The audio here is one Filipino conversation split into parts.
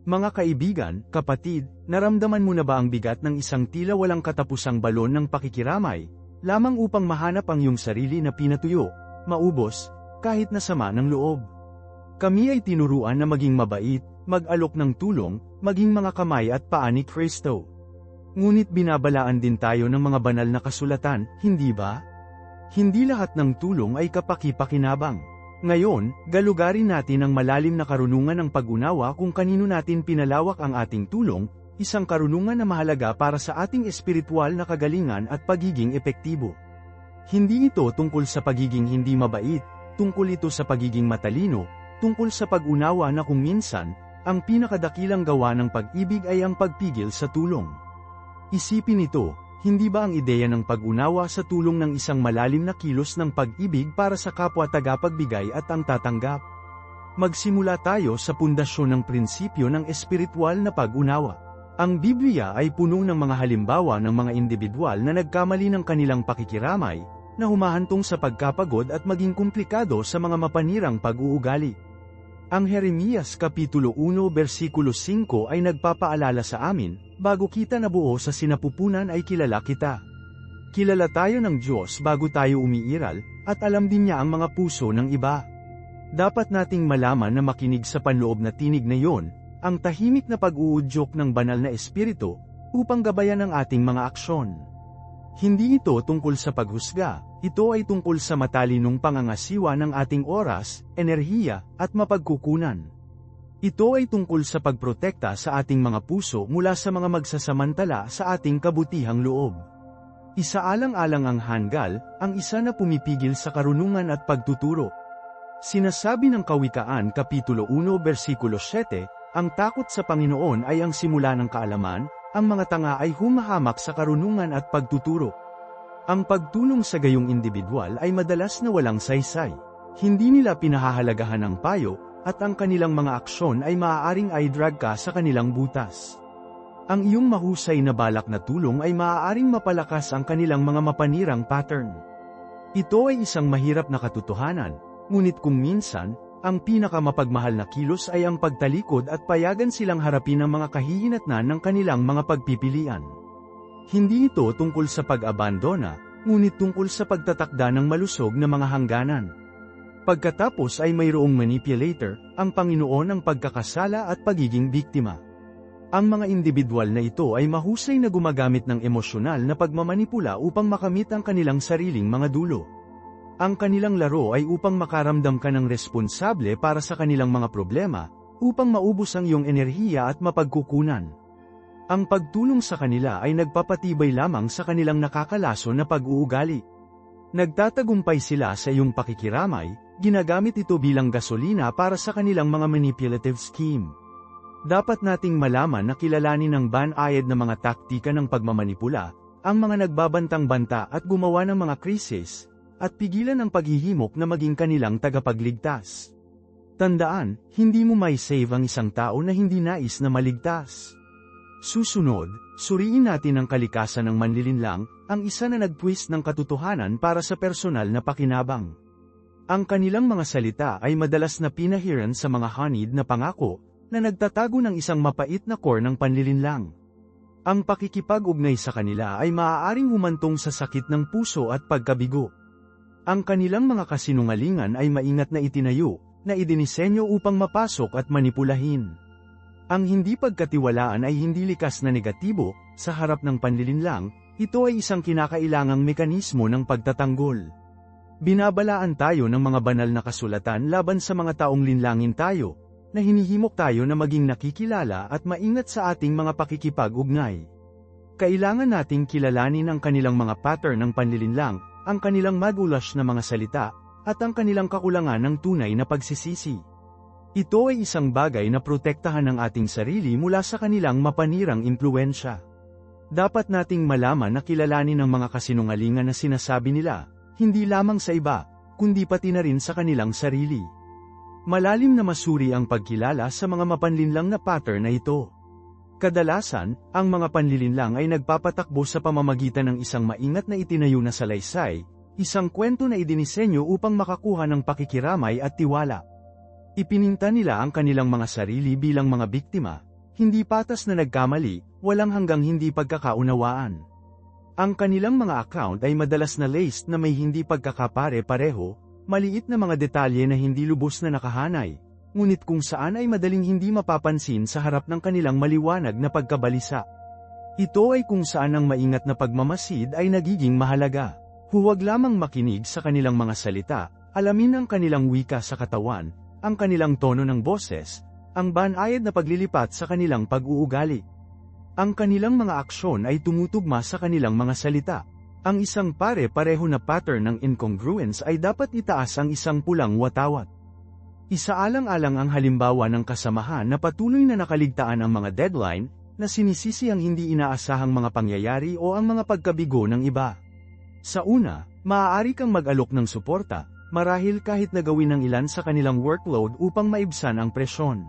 Mga kaibigan, kapatid, naramdaman mo na ba ang bigat ng isang tila walang katapusang balon ng pakikiramay, lamang upang mahanap ang iyong sarili na pinatuyo, maubos, kahit na sama ng loob? Kami ay tinuruan na maging mabait, mag-alok ng tulong, maging mga kamay at paa ni Kristo. Ngunit binabalaan din tayo ng mga banal na kasulatan, hindi ba? Hindi lahat ng tulong ay kapaki-pakinabang. Ngayon, galugarin natin ang malalim na karunungan ng pag-unawa kung kanino natin pinalawak ang ating tulong, isang karunungan na mahalaga para sa ating espiritual na kagalingan at pagiging epektibo. Hindi ito tungkol sa pagiging hindi mabait, tungkol ito sa pagiging matalino, tungkol sa pag-unawa na kung minsan, ang pinakadakilang gawa ng pag-ibig ay ang pagpigil sa tulong. Isipin ito. Hindi ba ang ideya ng pag-unawa sa tulong ng isang malalim na kilos ng pag-ibig para sa kapwa tagapagbigay at ang tatanggap? Magsimula tayo sa pundasyon ng prinsipyo ng espiritual na pag-unawa. Ang Biblia ay puno ng mga halimbawa ng mga individual na nagkamali ng kanilang pakikiramay, na humahantong sa pagkapagod at maging komplikado sa mga mapanirang pag-uugali. Ang Jeremias Kapitulo 1 versikulo 5 ay nagpapaalala sa amin, bago kita nabuo sa sinapupunan ay kilala kita. Kilala tayo ng Diyos bago tayo umiiral, at alam din niya ang mga puso ng iba. Dapat nating malaman na makinig sa panloob na tinig na iyon, ang tahimik na pag-uudyok ng banal na espiritu, upang gabayan ang ating mga aksyon. Hindi ito tungkol sa paghusga, ito ay tungkol sa matalinong pangangasiwa ng ating oras, enerhiya, at mapagkukunan. Ito ay tungkol sa pagprotekta sa ating mga puso mula sa mga magsasamantala sa ating kabutihang loob. Isaalang-alang ang hanggal, ang isa na pumipigil sa karunungan at pagtuturo. Sinasabi ng Kawikaan Kapitulo 1 versikulo 7, ang takot sa Panginoon ay ang simula ng kaalaman, ang mga tanga ay humahamak sa karunungan at pagtuturo. Ang pagtulong sa gayong individual ay madalas na walang saysay. Hindi nila pinahahalagahan ang payo, at ang kanilang mga aksyon ay maaaring i-drag ka sa kanilang butas. Ang iyong mahusay na balak na tulong ay maaaring mapalakas ang kanilang mga mapanirang pattern. Ito ay isang mahirap na katotohanan, ngunit kung minsan, ang pinakamapagmahal na kilos ay ang pagtalikod at payagan silang harapin ang mga kahihinatnan ng kanilang mga pagpipilian. Hindi ito tungkol sa pag-abandona, ngunit tungkol sa pagtatakda ng malusog na mga hangganan. Pagkatapos ay mayroong manipulator, ang Panginoon ng pagkakasala at pagiging biktima. Ang mga individual na ito ay mahusay na gumagamit ng emosyonal na pagmamanipula upang makamit ang kanilang sariling mga dulo. Ang kanilang laro ay upang makaramdam ka ng responsable para sa kanilang mga problema, upang maubos ang iyong enerhiya at mapagkukunan. Ang pagtulong sa kanila ay nagpapatibay lamang sa kanilang nakakalaso na pag-uugali. Nagtatagumpay sila sa iyong pakikiramay, ginagamit ito bilang gasolina para sa kanilang mga manipulative scheme. Dapat nating malaman na kilalanin ng banayad na mga taktika ng pagmamanipula, ang mga nagbabantang-banta at gumawa ng mga krisis, at pigilan ang paghihimok na maging kanilang tagapagligtas. Tandaan, hindi mo may save ang isang tao na hindi nais na maligtas. Susunod, suriin natin ang kalikasan ng manlilinlang, ang isa na nagtwist ng katotohanan para sa personal na pakinabang. Ang kanilang mga salita ay madalas na pinahiran sa mga honeyed na pangako, na nagtatago ng isang mapait na core ng panlilinlang. Ang pakikipag-ugnay sa kanila ay maaaring humantong sa sakit ng puso at pagkabigo. Ang kanilang mga kasinungalingan ay maingat na itinayo, na idinisenyo upang mapasok at manipulahin. Ang hindi pagkatiwalaan ay hindi likas na negatibo, sa harap ng panlilinlang, ito ay isang kinakailangang mekanismo ng pagtatanggol. Binabalaan tayo ng mga banal na kasulatan laban sa mga taong linlangin tayo, na hinihimok tayo na maging nakikilala at maingat sa ating mga pakikipag-ugnay. Kailangan nating kilalanin ang kanilang mga pattern ng panlilinlang, ang kanilang madulas na mga salita, at ang kanilang kakulangan ng tunay na pagsisisi. Ito ay isang bagay na protektahan ng ating sarili mula sa kanilang mapanirang impluwensya. Dapat nating malaman na kilalanin ang mga kasinungalingan na sinasabi nila, hindi lamang sa iba, kundi pati na rin sa kanilang sarili. Malalim na masuri ang pagkilala sa mga mapanlinlang na pattern na ito. Kadalasan, ang mga panlilinlang ay nagpapatakbo sa pamamagitan ng isang maingat na itinayo na salaysay, isang kwento na idinisenyo upang makakuha ng pakikiramay at tiwala. Ipininta nila ang kanilang mga sarili bilang mga biktima, hindi patas na nagkamali, walang hanggang hindi pagkakaunawaan. Ang kanilang mga account ay madalas na laced na may hindi pagkakapare-pareho, maliit na mga detalye na hindi lubos na nakahanay, ngunit kung saan ay madaling hindi mapapansin sa harap ng kanilang maliwanag na pagkabalisa. Ito ay kung saan ang maingat na pagmamasid ay nagiging mahalaga. Huwag lamang makinig sa kanilang mga salita, alamin ang kanilang wika sa katawan, ang kanilang tono ng boses, ang banayad na paglilipat sa kanilang pag-uugali. Ang kanilang mga aksyon ay tumutugma sa kanilang mga salita. Ang isang pare-pareho na pattern ng incongruence ay dapat itaas ang isang pulang watawat. Isaalang-alang ang halimbawa ng kasamahan na patuloy na nakaligtaan ang mga deadline, na sinisisi ang hindi inaasahang mga pangyayari o ang mga pagkabigo ng iba. Sa una, maaari kang mag-alok ng suporta, marahil kahit na gawin ng ilan sa kanilang workload upang maibsan ang presyon.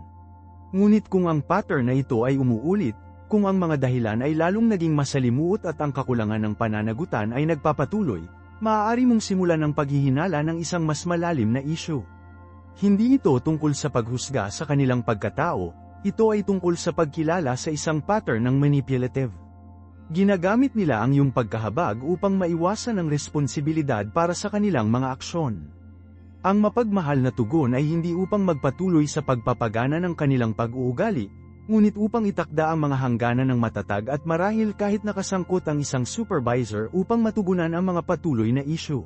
Ngunit kung ang pattern na ito ay umuulit, kung ang mga dahilan ay lalong naging masalimuot at ang kakulangan ng pananagutan ay nagpapatuloy, maaari mong simulan ang paghihinala ng isang mas malalim na issue. Hindi ito tungkol sa paghusga sa kanilang pagkatao, ito ay tungkol sa pagkilala sa isang pattern ng manipulative. Ginagamit nila ang iyong pagkahabag upang maiwasan ang responsibilidad para sa kanilang mga aksyon. Ang mapagmahal na tugon ay hindi upang magpatuloy sa pagpapagana ng kanilang pag-uugali, ngunit upang itakda ang mga hangganan ng matatag at marahil kahit nakasangkot ang isang supervisor upang matugunan ang mga patuloy na issue.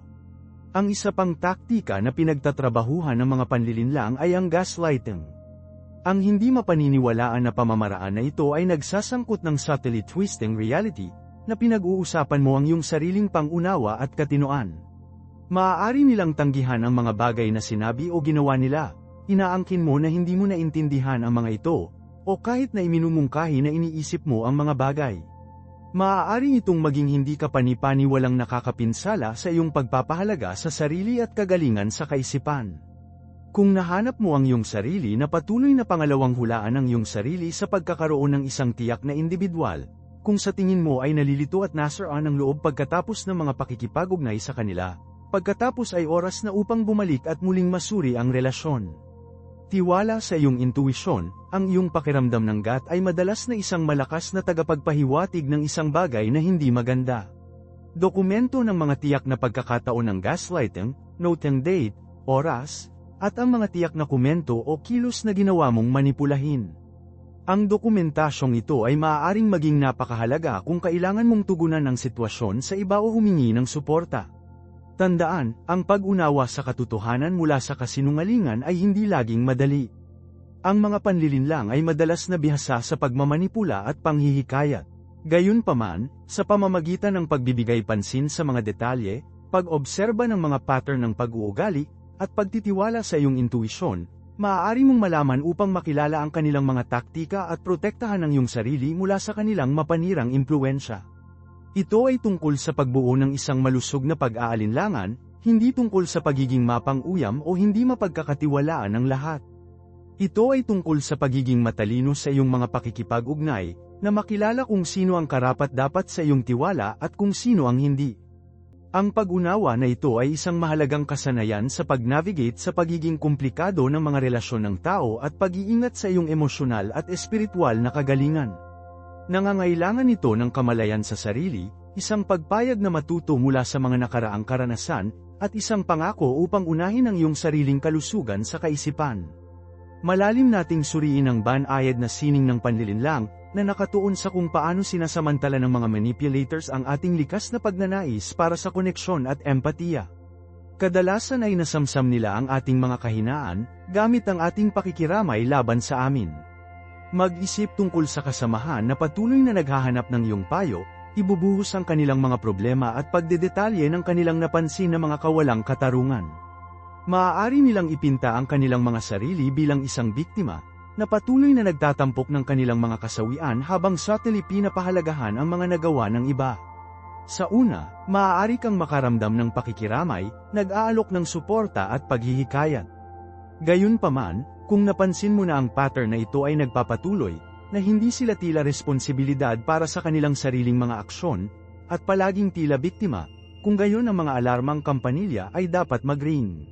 Ang isa pang taktika na pinagtatrabahuhan ng mga panlilinlang ay ang gaslighting. Ang hindi mapaniniwalaan na pamamaraan na ito ay nagsasangkot ng subtly twisting reality, na pinag-uusapan mo ang iyong sariling pangunawa at katinoan. Maaari nilang tanggihan ang mga bagay na sinabi o ginawa nila, inaangkin mo na hindi mo naintindihan ang mga ito, o kahit na iminumungkahi na iniisip mo ang mga bagay. Maaari itong maging hindi ka panipaniwalang nakakapinsala sa iyong pagpapahalaga sa sarili at kagalingan sa kaisipan. Kung nahanap mo ang iyong sarili na patuloy na pangalawang hulaan ang iyong sarili sa pagkakaroon ng isang tiyak na individual, kung sa tingin mo ay nalilito at nasaraan ang loob pagkatapos ng mga pakikipag-ugnay sa kanila, pagkatapos ay oras na upang bumalik at muling masuri ang relasyon. Tiwala sa iyong intuisyon, ang iyong pakiramdam ng gut ay madalas na isang malakas na tagapagpahiwatig ng isang bagay na hindi maganda. Dokumento ng mga tiyak na pagkakataon ng gaslighting, note ang date, oras, at ang mga tiyak na komento o kilos na ginawa mong manipulahin. Ang dokumentasyong ito ay maaaring maging napakahalaga kung kailangan mong tugunan ang sitwasyon sa iba o humingi ng suporta. Tandaan, ang pag-unawa sa katotohanan mula sa kasinungalingan ay hindi laging madali. Ang mga panlilinlang ay madalas na bihasa sa pagmamanipula at panghihikayat. Gayunpaman, sa pamamagitan ng pagbibigay pansin sa mga detalye, pag-obserba ng mga pattern ng pag-uugali, at pagtitiwala sa iyong intuisyon, maaari mong malaman upang makilala ang kanilang mga taktika at protektahan ang iyong sarili mula sa kanilang mapanirang impluwensya. Ito ay tungkol sa pagbuo ng isang malusog na pag-aalinlangan, hindi tungkol sa pagiging mapang-uyam o hindi mapagkakatiwalaan ng lahat. Ito ay tungkol sa pagiging matalino sa iyong mga pakikipag-ugnay, na makilala kung sino ang karapat-dapat sa iyong tiwala at kung sino ang hindi. Ang pag-unawa na ito ay isang mahalagang kasanayan sa pag-navigate sa pagiging komplikado ng mga relasyon ng tao at pag-iingat sa iyong emosyonal at espiritual na kagalingan. Nangangailangan ito ng kamalayan sa sarili, isang pagpayag na matuto mula sa mga nakaraang karanasan, at isang pangako upang unahin ang iyong sariling kalusugan sa kaisipan. Malalim nating suriin ang banayad na sining ng panlilinlang, na nakatuon sa kung paano sinasamantala ng mga manipulators ang ating likas na pagnanais para sa koneksyon at empatiya. Kadalasan ay nasamsam nila ang ating mga kahinaan, gamit ang ating pakikiramay laban sa amin. Mag-isip tungkol sa kasamahan na patuloy na naghahanap ng iyong payo, ibubuhos ang kanilang mga problema at pagdedetalye ng kanilang napansin na mga kawalang katarungan. Maaari nilang ipinta ang kanilang mga sarili bilang isang biktima, na patuloy na nagtatampok ng kanilang mga kasawian habang subtly pinapahalagahan ang mga nagawa ng iba. Sa una, maaari kang makaramdam ng pakikiramay, nag-aalok ng suporta at paghihikayat. Gayunpaman, kung napansin mo na ang pattern na ito ay nagpapatuloy, na hindi sila tila responsibilidad para sa kanilang sariling mga aksyon, at palaging tila biktima, kung gayon ang mga alarmang kampanilya ay dapat mag-ring.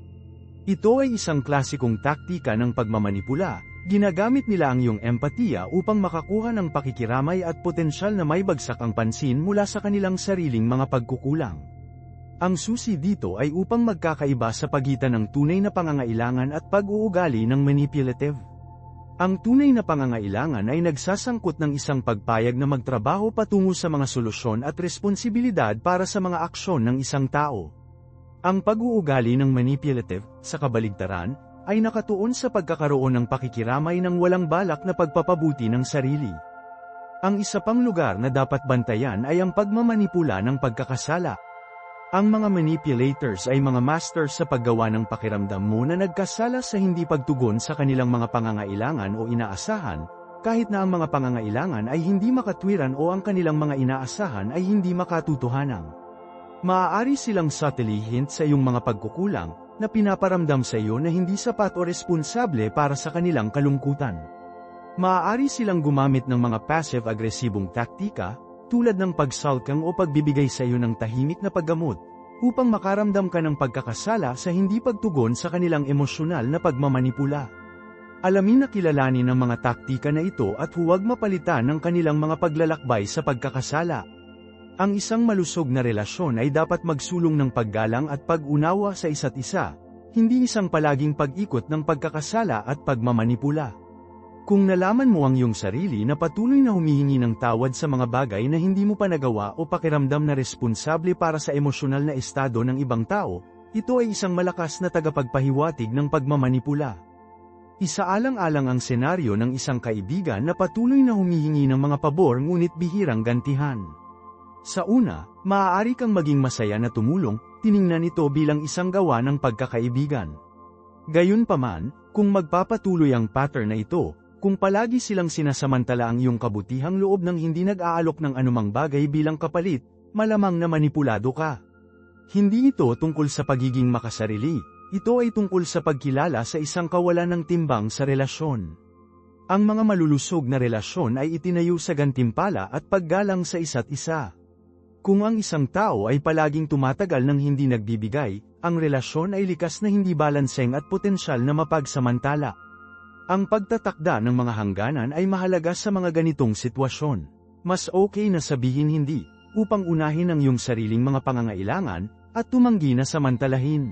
Ito ay isang klasikong taktika ng pagmamanipula, Ginagamit nila ang iyong empatiya upang makakuha ng pakikiramay at potensyal na may bagsak ang pansin mula sa kanilang sariling mga pagkukulang. Ang susi dito ay upang magkakaiba sa pagitan ng tunay na pangangailangan at pag-uugali ng manipulative. Ang tunay na pangangailangan ay nagsasangkot ng isang pagpayag na magtrabaho patungo sa mga solusyon at responsibilidad para sa mga aksyon ng isang tao. Ang pag-uugali ng manipulative, sa kabaligtaran, ay nakatuon sa pagkakaroon ng pakikiramay ng walang balak na pagpapabuti ng sarili. Ang isa pang lugar na dapat bantayan ay ang pagmamanipula ng pagkakasala. Ang mga manipulators ay mga masters sa paggawa ng pakiramdam mo na nagkasala sa hindi pagtugon sa kanilang mga pangangailangan o inaasahan, kahit na ang mga pangangailangan ay hindi makatwiran o ang kanilang mga inaasahan ay hindi makatutuhanan. Maaari silang subtly hint sa iyong mga pagkukulang, na pinaparamdam sa iyo na hindi sapat o responsable para sa kanilang kalungkutan. Maaari silang gumamit ng mga passive-agresibong taktika, tulad ng pagsalkang o pagbibigay sa iyo ng tahimik na paggamot, upang makaramdam ka ng pagkakasala sa hindi pagtugon sa kanilang emosyonal na pagmamanipula. Alamin na kilalanin ang mga taktika na ito at huwag mapalitan ng kanilang mga paglalakbay sa pagkakasala. Ang isang malusog na relasyon ay dapat magsulong ng paggalang at pag-unawa sa isa't isa, hindi isang palaging pag-ikot ng pagkakasala at pagmamanipula. Kung nalaman mo ang iyong sarili na patuloy na humihingi ng tawad sa mga bagay na hindi mo pa nagawa o pakiramdam na responsable para sa emosyonal na estado ng ibang tao, ito ay isang malakas na tagapagpahiwatig ng pagmamanipula. Isaalang-alang ang senaryo ng isang kaibigan na patuloy na humihingi ng mga pabor ngunit bihirang gantihan. Sa una, maaari kang maging masaya na tumulong, tiningnan ito bilang isang gawa ng pagkakaibigan. Gayunpaman, kung magpapatuloy ang pattern na ito, kung palagi silang sinasamantala ang iyong kabutihang loob ng hindi nag-aalok ng anumang bagay bilang kapalit, malamang na manipulado ka. Hindi ito tungkol sa pagiging makasarili, ito ay tungkol sa pagkilala sa isang kawalan ng timbang sa relasyon. Ang mga malulusog na relasyon ay itinayo sa gantimpala at paggalang sa isa't isa. Kung ang isang tao ay palaging tumatagal ng hindi nagbibigay, ang relasyon ay likas na hindi balanseng at potensyal na mapagsamantala. Ang pagtatakda ng mga hangganan ay mahalaga sa mga ganitong sitwasyon. Mas okay na sabihin hindi, upang unahin ang iyong sariling mga pangangailangan, at tumanggi na samantalahin.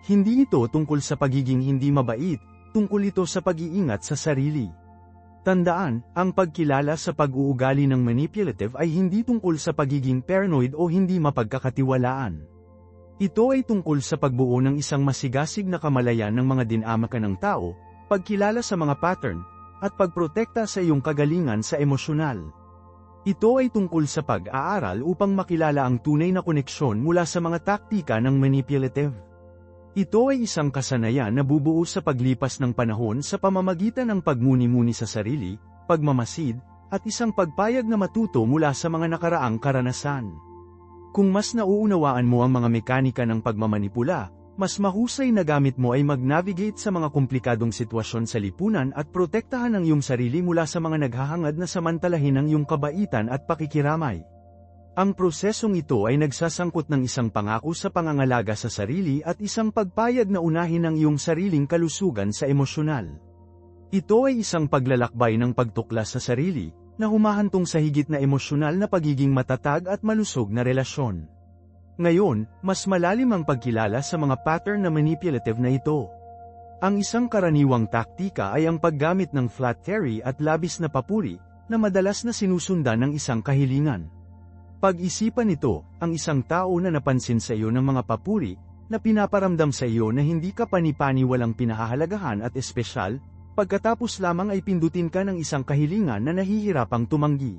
Hindi ito tungkol sa pagiging hindi mabait, tungkol ito sa pag-iingat sa sarili. Tandaan, ang pagkilala sa pag-uugali ng manipulative ay hindi tungkol sa pagiging paranoid o hindi mapagkakatiwalaan. Ito ay tungkol sa pagbuo ng isang masigasig na kamalayan ng mga dinamika ng tao, pagkilala sa mga pattern, at pagprotekta sa iyong kagalingan sa emosyonal. Ito ay tungkol sa pag-aaral upang makilala ang tunay na koneksyon mula sa mga taktika ng manipulative. Ito ay isang kasanayan na bubuo sa paglipas ng panahon sa pamamagitan ng pagmuni-muni sa sarili, pagmamasid, at isang pagpayag na matuto mula sa mga nakaraang karanasan. Kung mas nauunawaan mo ang mga mekanika ng pagmamanipula, mas mahusay na gamit mo ay mag-navigate sa mga komplikadong sitwasyon sa lipunan at protektahan ang iyong sarili mula sa mga naghahangad na samantalahin ang iyong kabaitan at pakikiramay. Ang prosesong ito ay nagsasangkot ng isang pangako sa pangangalaga sa sarili at isang pagpayag na unahin ang iyong sariling kalusugan sa emosyonal. Ito ay isang paglalakbay ng pagtuklas sa sarili, na humahantong sa higit na emosyonal na pagiging matatag at malusog na relasyon. Ngayon, mas malalim ang pagkilala sa mga pattern na manipulative na ito. Ang isang karaniwang taktika ay ang paggamit ng flattery at labis na papuri, na madalas na sinusundan ng isang kahilingan. Pag-isipan ito, ang isang tao na napansin sa iyo ng mga papuri, na pinaparamdam sa iyo na hindi ka pani-pani walang pinahahalagahan at espesyal, pagkatapos lamang ay pindutin ka ng isang kahilingan na nahihirapang tumanggi.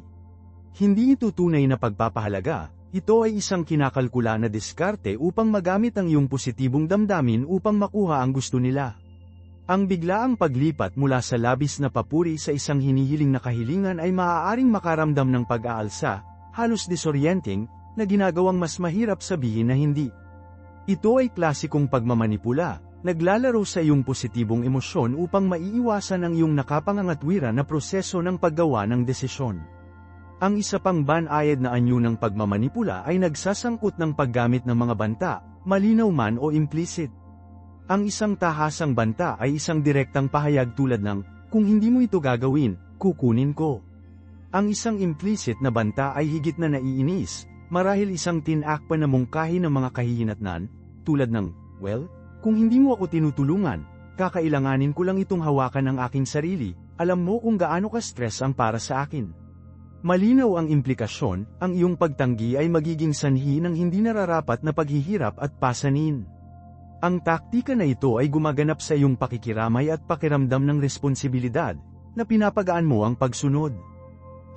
Hindi ito tunay na pagpapahalaga. Ito ay isang kinakalkula na diskarte upang magamit ang iyong positibong damdamin upang makuha ang gusto nila. Ang biglaang paglipat mula sa labis na papuri sa isang hinihiling na kahilingan ay maaaring makaramdam ng pag-aalsa, halos disorienting, na ginagawang mas mahirap sabihin na hindi. Ito ay klasikong pagmamanipula, naglalaro sa iyong positibong emosyon upang maiiwasan ang iyong nakapangangatwiran na proseso ng paggawa ng desisyon. Ang isa pang banayad na anyo ng pagmamanipula ay nagsasangkot ng paggamit ng mga banta, malinaw man o implicit. Ang isang tahasang banta ay isang direktang pahayag tulad ng, Kung hindi mo ito gagawin, kukunin ko. Ang isang implicit na banta ay higit na naiinis, marahil isang tinakpan na mungkahi ng mga kahihinatnan, tulad ng, well, kung hindi mo ako tinutulungan, kakailanganin ko lang itong hawakan ng aking sarili, alam mo kung gaano ka-stress ang para sa akin. Malinaw ang implikasyon, ang iyong pagtanggi ay magiging sanhi ng hindi nararapat na paghihirap at pasanin. Ang taktika na ito ay gumaganap sa iyong pakikiramay at pakiramdam ng responsibilidad, na pinapagaan mo ang pagsunod.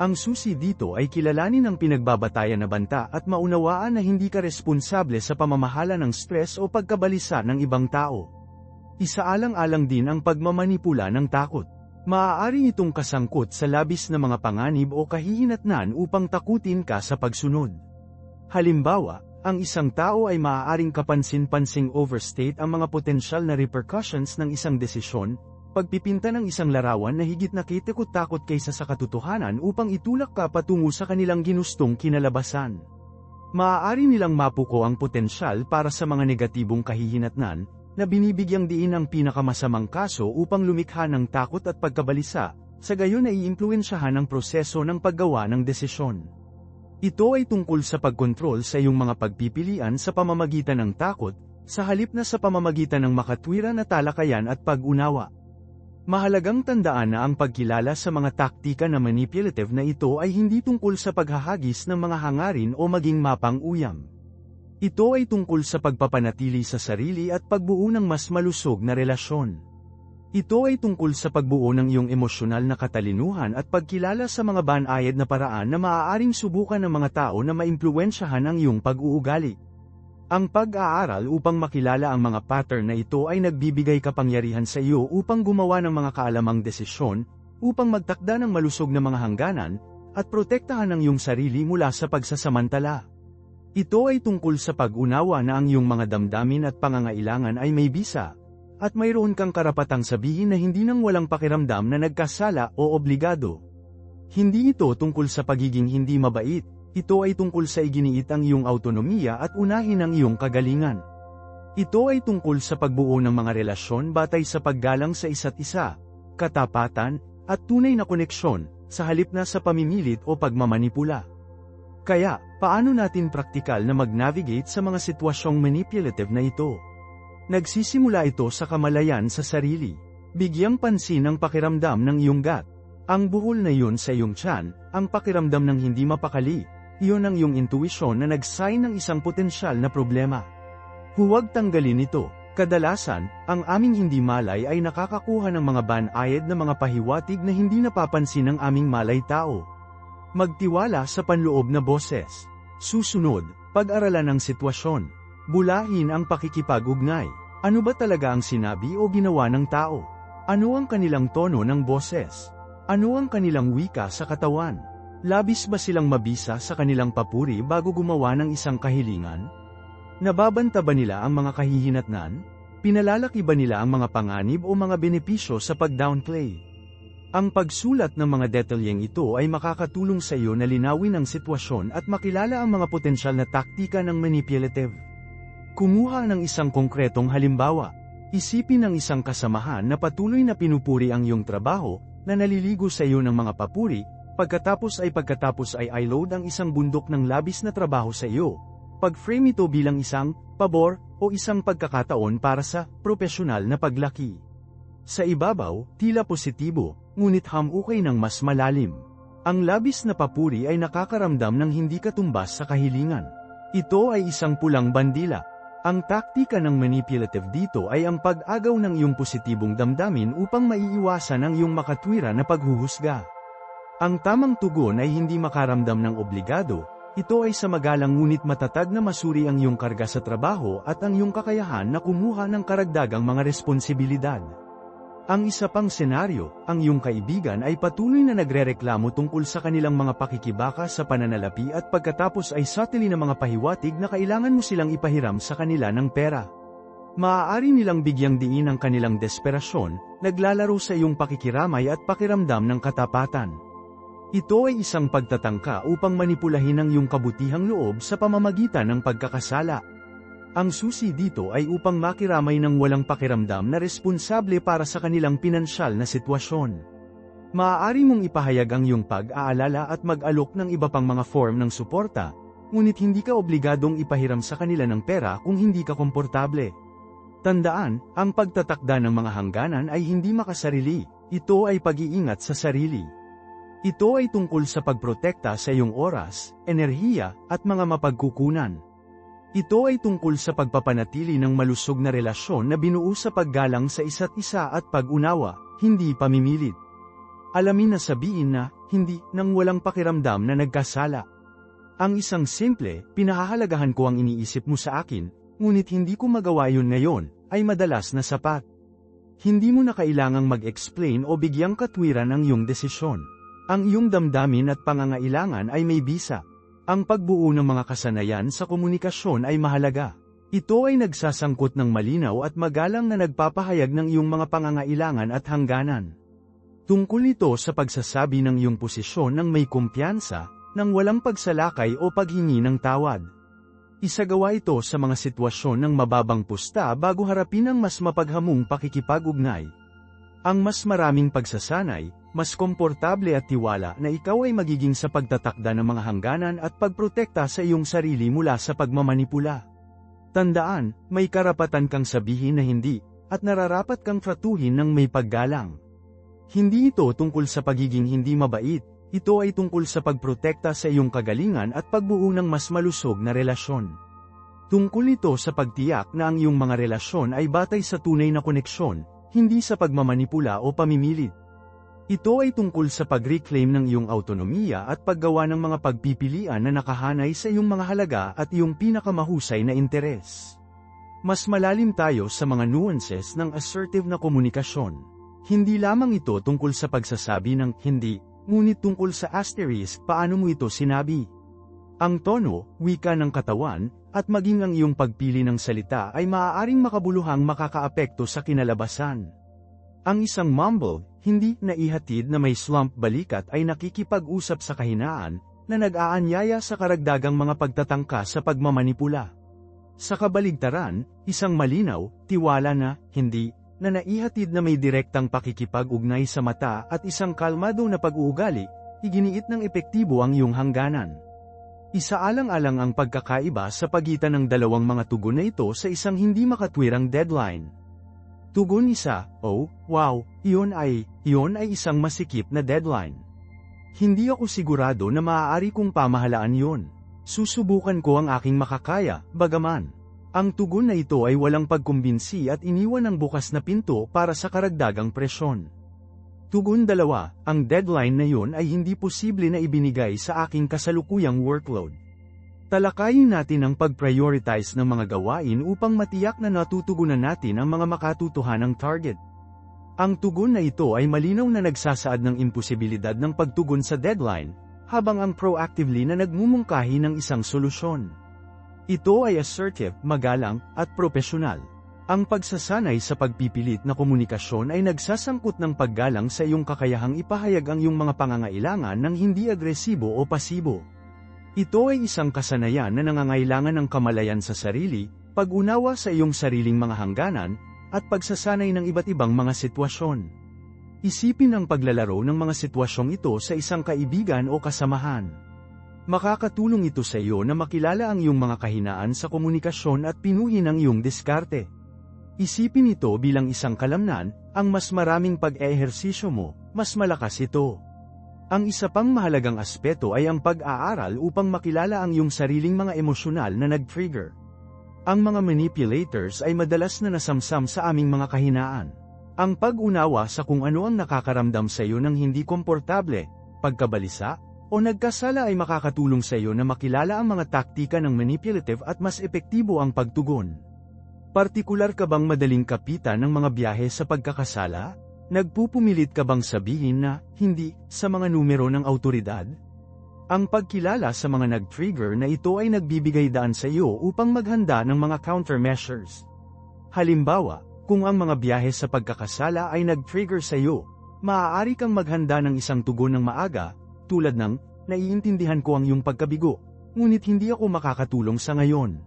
Ang susi dito ay kilalanin ang pinagbabatayan na banta at maunawaan na hindi ka responsable sa pamamahala ng stress o pagkabalisa ng ibang tao. Isaalang-alang din ang pagmamanipula ng takot. Maaari itong kasangkot sa labis na mga panganib o kahihinatnan upang takutin ka sa pagsunod. Halimbawa, ang isang tao ay maaaring kapansin-pansing overstate ang mga potensyal na repercussions ng isang desisyon, pagpipinta ng isang larawan na higit na kitikot-takot kaysa sa katotohanan upang itulak ka patungo sa kanilang ginustong kinalabasan. Maaari nilang mapuko ang potensyal para sa mga negatibong kahihinatnan, na binibigyang diin ang pinakamasamang kaso upang lumikha ng takot at pagkabalisa, sa gayon ay iimpluwensyahan ang proseso ng paggawa ng desisyon. Ito ay tungkol sa pagkontrol sa iyong mga pagpipilian sa pamamagitan ng takot, sa halip na sa pamamagitan ng makatwira na talakayan at pag-unawa. Mahalagang tandaan na ang pagkilala sa mga taktika na manipulative na ito ay hindi tungkol sa paghahagis ng mga hangarin o maging mapang-uyam. Ito ay tungkol sa pagpapanatili sa sarili at pagbuo ng mas malusog na relasyon. Ito ay tungkol sa pagbuo ng iyong emosyonal na katalinuhan at pagkilala sa mga banayad na paraan na maaaring subukan ng mga tao na maimpluwensyahan ang iyong pag-uugali. Ang pag-aaral upang makilala ang mga pattern na ito ay nagbibigay kapangyarihan sa iyo upang gumawa ng mga kaalamang desisyon, upang magtakda ng malusog na mga hangganan, at protektahan ang iyong sarili mula sa pagsasamantala. Ito ay tungkol sa pag-unawa na ang iyong mga damdamin at pangangailangan ay may bisa, at mayroon kang karapatang sabihin na hindi nang walang pakiramdam na nagkasala o obligado. Hindi ito tungkol sa pagiging hindi mabait, ito ay tungkol sa iginiit ang iyong autonomiya at unahin ang iyong kagalingan. Ito ay tungkol sa pagbuo ng mga relasyon batay sa paggalang sa isa't isa, katapatan, at tunay na koneksyon, sa halip na sa pamimilit o pagmamanipula. Kaya, paano natin praktikal na mag-navigate sa mga sitwasyong manipulative na ito? Nagsisimula ito sa kamalayan sa sarili. Bigyang pansin ang pakiramdam ng iyong gut. Ang buhol na iyon sa iyong tiyan, ang pakiramdam ng hindi mapakali, iyon ang iyong intuisyon na nag-sign ng isang potensyal na problema. Huwag tanggalin ito. Kadalasan, ang aming hindi malay ay nakakakuha ng mga banayad na mga pahiwatig na hindi napapansin ng aming malay tao. Magtiwala sa panloob na boses. Susunod, pag-aralan ang sitwasyon. Bulahin ang pakikipag-ugnay. Ano ba talaga ang sinabi o ginawa ng tao? Ano ang kanilang tono ng boses? Ano ang kanilang wika sa katawan? Labis ba silang mabisa sa kanilang papuri bago gumawa ng isang kahilingan? Nababanta ba nila ang mga kahihinatnan? Pinalalaki ba nila ang mga panganib o mga benepisyo sa pag-downplay? Ang pagsulat ng mga detalyeng ito ay makakatulong sa iyo na linawin ang sitwasyon at makilala ang mga potensyal na taktika ng manipulative. Kumuha ng isang konkretong halimbawa. Isipin ng isang kasamahan na patuloy na pinupuri ang iyong trabaho, na naliligo sa iyo ng mga papuri, pagkatapos ay i-load ang isang bundok ng labis na trabaho sa iyo. Pag-frame ito bilang isang pabor o isang pagkakataon para sa propesyonal na paglaki. Sa ibabaw, tila positibo, ngunit hamukay ng mas malalim. Ang labis na papuri ay nakakaramdam ng hindi katumbas sa kahilingan. Ito ay isang pulang bandila. Ang taktika ng manipulative dito ay ang pag-agaw ng iyong positibong damdamin upang maiiwasan ang iyong makatwira na paghuhusga. Ang tamang tugon ay hindi makaramdam ng obligado, ito ay sa magalang ngunit matatag na masuri ang iyong karga sa trabaho at ang iyong kakayahan na kumuha ng karagdagang mga responsibilidad. Ang isa pang senaryo, ang iyong kaibigan ay patuloy na nagrereklamo tungkol sa kanilang mga pakikibaka sa pananalapi at pagkatapos ay subtly na mga pahiwatig na kailangan mo silang ipahiram sa kanila ng pera. Maaari nilang bigyang diin ang kanilang desperasyon, naglalaro sa iyong pakikiramay at pakiramdam ng katapatan. Ito ay isang pagtatangka upang manipulahin ang iyong kabutihang loob sa pamamagitan ng pagkakasala. Ang susi dito ay upang makiramay ng walang pakiramdam na responsable para sa kanilang pinansyal na sitwasyon. Maaari mong ipahayag ang iyong pag-aalala at mag-alok ng iba pang mga form ng suporta, ngunit hindi ka obligadong ipahiram sa kanila ng pera kung hindi ka komportable. Tandaan, ang pagtatakda ng mga hangganan ay hindi makasarili, ito ay pag-iingat sa sarili. Ito ay tungkol sa pagprotekta sa iyong oras, enerhiya, at mga mapagkukunan. Ito ay tungkol sa pagpapanatili ng malusog na relasyon na binuo sa paggalang sa isa't isa at pag-unawa, hindi pamimilit. Alamin na sabihin na, hindi, nang walang pakiramdam na nagkasala. Ang isang simple, pinahahalagahan ko ang iniisip mo sa akin, ngunit hindi ko magawa yun ngayon, ay madalas na sapat. Hindi mo na kailangang mag-explain o bigyang katwiran ang iyong desisyon. Ang iyong damdamin at pangangailangan ay may bisa. Ang pagbuo ng mga kasanayan sa komunikasyon ay mahalaga. Ito ay nagsasangkot ng malinaw at magalang na nagpapahayag ng iyong mga pangangailangan at hangganan. Tungkol ito sa pagsasabi ng iyong posisyon ng may kumpiyansa, ng walang pagsalakay o paghingi ng tawad. Isagawa ito sa mga sitwasyon ng mababang pusta bago harapin ang mas mapaghamong pakikipag-ugnay. Ang mas maraming pagsasanay, mas komportable at tiwala na ikaw ay magiging sa pagtatakda ng mga hangganan at pagprotekta sa iyong sarili mula sa pagmamanipula. Tandaan, may karapatan kang sabihin na hindi, at nararapat kang tratuhin ng may paggalang. Hindi ito tungkol sa pagiging hindi mabait, ito ay tungkol sa pagprotekta sa iyong kagalingan at pagbuo ng mas malusog na relasyon. Tungkol ito sa pagtiyak na ang iyong mga relasyon ay batay sa tunay na koneksyon, hindi sa pagmamanipula o pamimilit. Ito ay tungkol sa pag-reclaim ng iyong autonomiya at paggawa ng mga pagpipilian na nakahanay sa iyong mga halaga at iyong pinakamahusay na interes. Mas malalim tayo sa mga nuances ng assertive na komunikasyon. Hindi lamang ito tungkol sa pagsasabi ng hindi, ngunit tungkol sa asterisk paano mo ito sinabi. Ang tono, wika ng katawan, at maging ang iyong pagpili ng salita ay maaaring makabuluhang makakaapekto sa kinalabasan. Ang isang mumbled, hindi naihatid na may slump balikat ay nakikipag-usap sa kahinaan, na nag-aanyaya sa karagdagang mga pagtatangka sa pagmamanipula. Sa kabaligtaran, isang malinaw, tiwala na, hindi, na naihatid na may direktang pakikipag-ugnay sa mata at isang kalmado na pag-uugali, iginiit ng epektibo ang iyong hangganan. Isaalang-alang ang pagkakaiba sa pagitan ng dalawang mga tugon na ito sa isang hindi makatwirang deadline. Tugon isa, oh, wow, iyon ay isang masikip na deadline. Hindi ako sigurado na maaari kong pamahalaan yon. Susubukan ko ang aking makakaya, bagaman. Ang tugon na ito ay walang pagkumbinsi at iniwan ng bukas na pinto para sa karagdagang presyon. Tugon dalawa, ang deadline na yon ay hindi posible na ibinigay sa aking kasalukuyang workload. Talakayin natin ang pag-prioritize ng mga gawain upang matiyak na natutugunan natin ang mga makatutuhanang target. Ang tugon na ito ay malinaw na nagsasaad ng imposibilidad ng pagtugon sa deadline, habang ang proactively na nagmumungkahi ng isang solusyon. Ito ay assertive, magalang, at profesional. Ang pagsasanay sa pagpipilit na komunikasyon ay nagsasangkot ng paggalang sa iyong kakayahang ipahayag ang iyong mga pangangailangan ng hindi agresibo o pasibo. Ito ay isang kasanayan na nangangailangan ng kamalayan sa sarili, pag-unawa sa iyong sariling mga hangganan, at pagsasanay ng iba't ibang mga sitwasyon. Isipin ang paglalaro ng mga sitwasyong ito sa isang kaibigan o kasamahan. Makakatulong ito sa iyo na makilala ang iyong mga kahinaan sa komunikasyon at pinuhin ang iyong diskarte. Isipin ito bilang isang kalamnan, ang mas maraming pag-ehersisyo mo, mas malakas ito. Ang isa pang mahalagang aspeto ay ang pag-aaral upang makilala ang iyong sariling mga emosyonal na nag-trigger. Ang mga manipulators ay madalas na nasamsam sa aming mga kahinaan. Ang pag-unawa sa kung ano ang nakakaramdam sa iyo ng hindi komportable, pagkabalisa, o nagkasala ay makakatulong sa iyo na makilala ang mga taktika ng manipulative at mas epektibo ang pagtugon. Partikular ka bang madaling kapitan ng mga biyahe sa pagkakasala? Nagpupumilit ka bang sabihin na, hindi, sa mga numero ng awtoridad? Ang pagkilala sa mga nag-trigger na ito ay nagbibigay daan sa iyo upang maghanda ng mga countermeasures. Halimbawa, kung ang mga biyahe sa pagkakasala ay nag-trigger sa iyo, maaari kang maghanda ng isang tugon ng maaga, tulad ng, naiintindihan ko ang iyong pagkabigo, ngunit hindi ako makakatulong sa ngayon.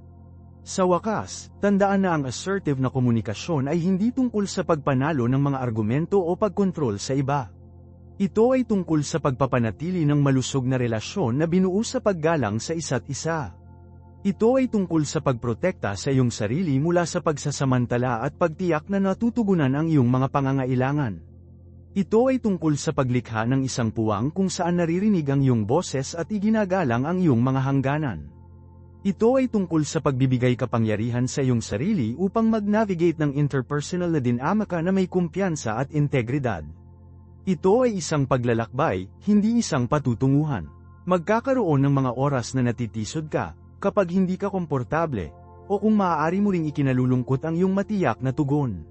Sa wakas, tandaan na ang assertive na komunikasyon ay hindi tungkol sa pagpanalo ng mga argumento o pagkontrol sa iba. Ito ay tungkol sa pagpapanatili ng malusog na relasyon na binuo sa paggalang sa isa't isa. Ito ay tungkol sa pagprotekta sa iyong sarili mula sa pagsasamantala at pagtiyak na natutugunan ang iyong mga pangangailangan. Ito ay tungkol sa paglikha ng isang puwang kung saan naririnig ang iyong boses at iginagalang ang iyong mga hangganan. Ito ay tungkol sa pagbibigay kapangyarihan sa iyong sarili upang mag-navigate ng interpersonal na dinamika na may kumpiyansa at integridad. Ito ay isang paglalakbay, hindi isang patutunguhan. Magkakaroon ng mga oras na natitisod ka, kapag hindi ka komportable, o kung maaari mo ring ikinalulungkot ang iyong matiyak na tugon.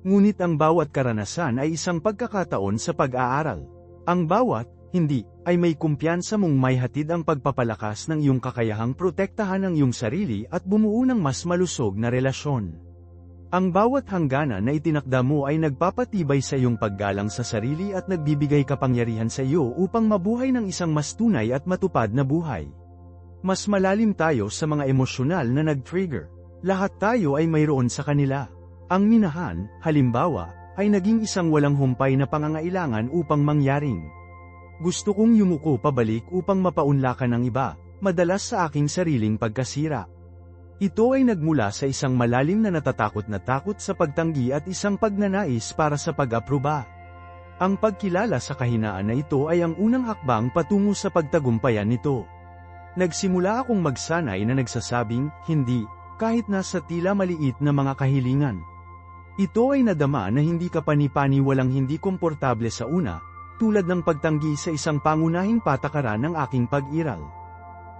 Ngunit ang bawat karanasan ay isang pagkakataon sa pag-aaral. Ang bawat hindi ay may kumpiyansa mong may hatid ang pagpapalakas ng iyong kakayahang protektahan ang iyong sarili at bumuo ng mas malusog na relasyon. Ang bawat hangganan na itinakda mo ay nagpapatibay sa iyong paggalang sa sarili at nagbibigay kapangyarihan sa iyo upang mabuhay ng isang mas tunay at matupad na buhay. Mas malalim tayo sa mga emosyonal na nag-trigger. Lahat tayo ay mayroon sa kanila. Ang minahan, halimbawa, ay naging isang walang humpay na pangangailangan upang mangyaring. Gusto kong yumuko pabalik upang mapaunlakan ang iba, madalas sa aking sariling pagkasira. Ito ay nagmula sa isang malalim na natatakot na takot sa pagtanggi at isang pagnanais para sa pag-aproba. Ang pagkilala sa kahinaan na ito ay ang unang hakbang patungo sa pagtagumpayan nito. Nagsimula akong magsanay na nagsasabing, hindi, kahit nasa tila maliit na mga kahilingan. Ito ay nadama na hindi ka pani-pani walang hindi komportable sa una, tulad ng pagtanggi sa isang pangunahing patakaran ng aking pag-iral.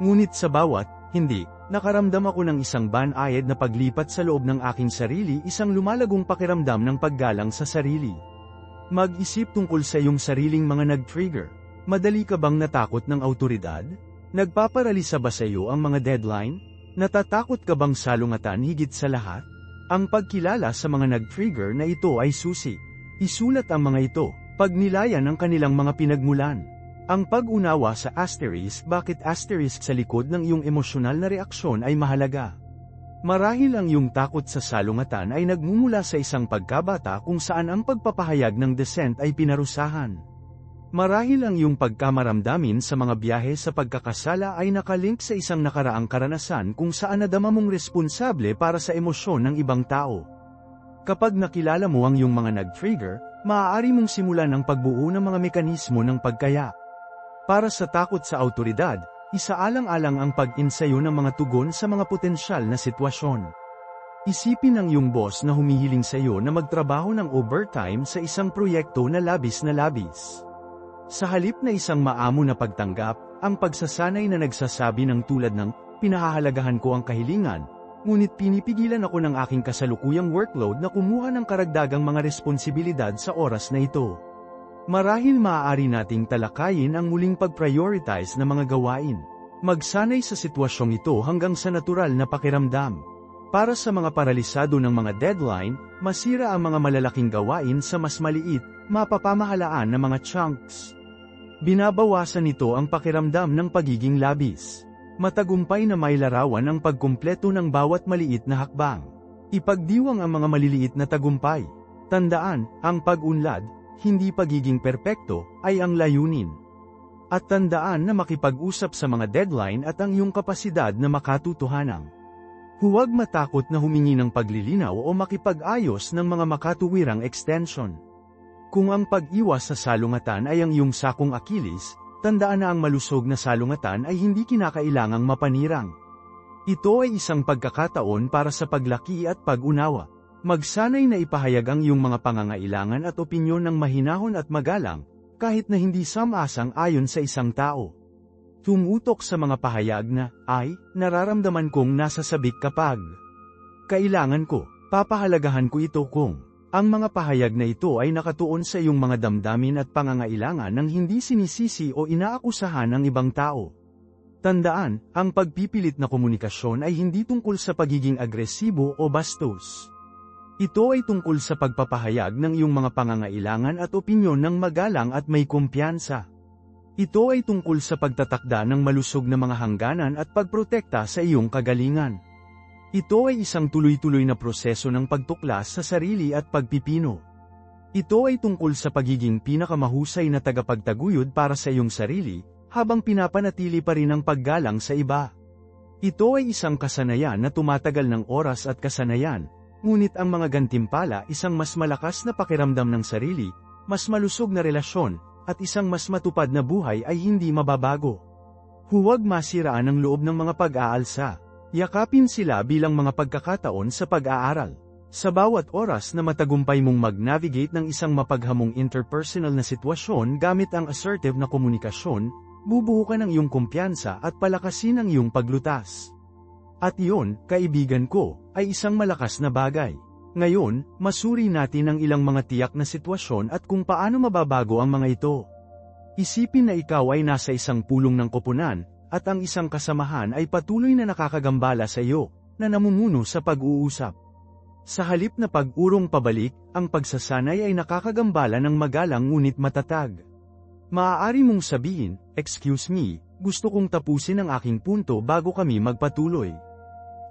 Ngunit sa bawat, hindi, nakaramdam ako ng isang banayad na paglipat sa loob ng aking sarili, isang lumalagong pakiramdam ng paggalang sa sarili. Mag-isip tungkol sa iyong sariling mga nag-trigger. Madali ka bang natakot ng awtoridad? Nagpaparalisa ba sa iyo ang mga deadline? Natatakot ka bang salungatan higit sa lahat? Ang pagkilala sa mga nag-trigger na ito ay susi. Isulat ang mga ito, pagnilayan ang kanilang mga pinagmulan. Ang pag-unawa sa asterisk bakit asterisk sa likod ng iyong emosyonal na reaksyon ay mahalaga. Marahil ang iyong takot sa salungatan ay nagmumula sa isang pagkabata kung saan ang pagpapahayag ng dissent ay pinarusahan. Marahil ang iyong pagkamaramdamin sa mga biyahe sa pagkakasala ay nakalink sa isang nakaraang karanasan kung saan nadama mong responsable para sa emosyon ng ibang tao. Kapag nakilala mo ang iyong mga nag-trigger, maaari mong simulan ang pagbuo ng mga mekanismo ng pagkaya. Para sa takot sa awtoridad, isaalang-alang ang pag-insayo ng mga tugon sa mga potensyal na sitwasyon. Isipin ang iyong boss na humihiling sa iyo na magtrabaho ng overtime sa isang proyekto na labis na labis. Sa halip na isang maamo na pagtanggap, ang pagsasanay na nagsasabi ng tulad ng, pinahahalagahan ko ang kahilingan, ngunit pinipigilan ako ng aking kasalukuyang workload na kumuha ng karagdagang mga responsibilidad sa oras na ito. Marahil maaari nating talakayin ang muling pag-prioritize na mga gawain. Magsanay sa sitwasyong ito hanggang sa natural na pakiramdam. Para sa mga paralisado ng mga deadline, masira ang mga malalaking gawain sa mas maliit, mapapamahalaan na mga chunks. Binabawasan nito ang pakiramdam ng pagiging labis. Matagumpay na may larawan ang pagkumpleto ng bawat maliit na hakbang. Ipagdiwang ang mga maliliit na tagumpay. Tandaan, ang pag-unlad, hindi pagiging perpekto, ay ang layunin. At tandaan na makipag-usap sa mga deadline at ang iyong kapasidad na makatutuhanang. Huwag matakot na humingi ng paglilinaw o makipag-ayos ng mga makatuwirang extension. Kung ang pag-iwas sa salungatan ay ang iyong sakong Akilis, tandaan na ang malusog na salungatan ay hindi kinakailangang mapanirang. Ito ay isang pagkakataon para sa paglaki at pag-unawa. Magsanay na ipahayag ang iyong mga pangangailangan at opinyon ng mahinahon at magalang, kahit na hindi samasang ayon sa isang tao. Tumutok sa mga pahayag na, ay, nararamdaman kong nasasabik kapag. Kailangan ko, papahalagahan ko ito kung. Ang mga pahayag na ito ay nakatuon sa iyong mga damdamin at pangangailangan ng hindi sinisisi o inaakusahan ng ibang tao. Tandaan, ang pagpipilit na komunikasyon ay hindi tungkol sa pagiging agresibo o bastos. Ito ay tungkol sa pagpapahayag ng iyong mga pangangailangan at opinyon ng magalang at may kumpiyansa. Ito ay tungkol sa pagtatakda ng malusog na mga hangganan at pagprotekta sa iyong kagalingan. Ito ay isang tuloy-tuloy na proseso ng pagtuklas sa sarili at pagpipino. Ito ay tungkol sa pagiging pinakamahusay na tagapagtaguyod para sa iyong sarili, habang pinapanatili pa rin ang paggalang sa iba. Ito ay isang kasanayan na tumatagal ng oras at kasanayan, ngunit ang mga gantimpala isang mas malakas na pakiramdam ng sarili, mas malusog na relasyon, at isang mas matupad na buhay ay hindi mababago. Huwag masiraan ang loob ng mga pag-aalsa. Yakapin sila bilang mga pagkakataon sa pag-aaral. Sa bawat oras na matagumpay mong mag-navigate ng isang mapaghamong interpersonal na sitwasyon gamit ang assertive na komunikasyon, bubuo ka ng iyong kumpiyansa at palakasin ang iyong paglutas. At iyon, kaibigan ko, ay isang malakas na bagay. Ngayon, masuri natin ang ilang mga tiyak na sitwasyon at kung paano mababago ang mga ito. Isipin na ikaw ay nasa isang pulong ng koponan, at ang isang kasamahan ay patuloy na nakakagambala sa iyo, na namumuno sa pag-uusap. Sa halip na pag-urong pabalik, ang pagsasanay ay nakakagambala ng magalang ngunit matatag. Maaari mong sabihin, "Excuse me, gusto kong tapusin ang aking punto bago kami magpatuloy."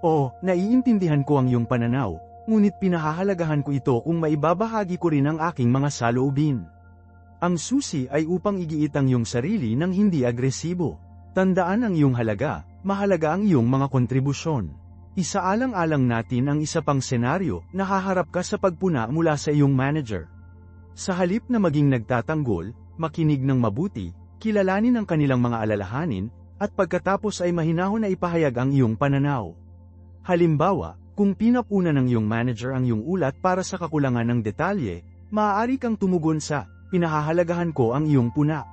O, "Naiintindihan ko ang iyong pananaw, ngunit pinahahalagahan ko ito kung maibabahagi ko rin ang aking mga saloobin." Ang susi ay upang igiit ang iyong sarili ng hindi agresibo. Tandaan ang iyong halaga, mahalaga ang iyong mga kontribusyon. Isaalang-alang natin ang isa pang senaryo, nahaharap ka sa pagpuna mula sa iyong manager. Sa halip na maging nagtatanggol, makinig ng mabuti, kilalanin ang kanilang mga alalahanin, at pagkatapos ay mahinahon na ipahayag ang iyong pananaw. Halimbawa, kung pinapuna ng iyong manager ang iyong ulat para sa kakulangan ng detalye, maaari kang tumugon sa, "Pinahahalagahan ko ang iyong puna.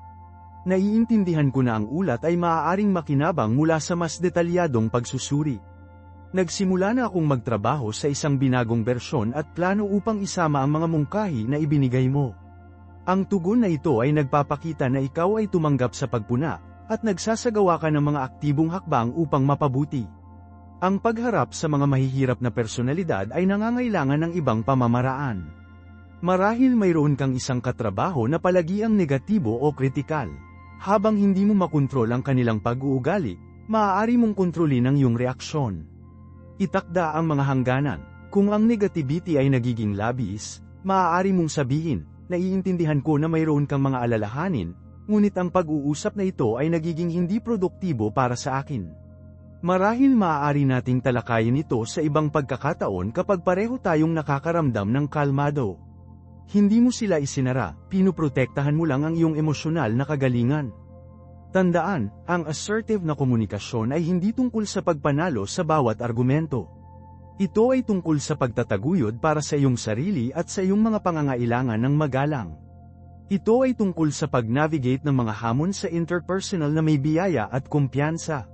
Naiintindihan ko na ang ulat ay maaaring makinabang mula sa mas detalyadong pagsusuri. Nagsimula na akong magtrabaho sa isang binagong bersyon at plano upang isama ang mga mungkahi na ibinigay mo." Ang tugon na ito ay nagpapakita na ikaw ay tumanggap sa pagpuna, at nagsasagawa ka ng mga aktibong hakbang upang mapabuti. Ang pagharap sa mga mahihirap na personalidad ay nangangailangan ng ibang pamamaraan. Marahil mayroon kang isang katrabaho na palagiang negatibo o kritikal. Habang hindi mo makontrol ang kanilang pag-uugali, maaari mong kontrolin ang iyong reaksyon. Itakda ang mga hangganan. Kung ang negativity ay nagiging labis, maaari mong sabihin, "Naiintindihan ko na mayroon kang mga alalahanin, ngunit ang pag-uusap na ito ay nagiging hindi produktibo para sa akin." Marahil maaari nating talakayin ito sa ibang pagkakataon kapag pareho tayong nakakaramdam ng kalmado. Hindi mo sila isinara, pinuprotektahan mo lang ang iyong emosyonal na kagalingan. Tandaan, ang assertive na komunikasyon ay hindi tungkol sa pagpanalo sa bawat argumento. Ito ay tungkol sa pagtataguyod para sa iyong sarili at sa iyong mga pangangailangan ng magalang. Ito ay tungkol sa pag-navigate ng mga hamon sa interpersonal na may biyaya at kumpiyansa.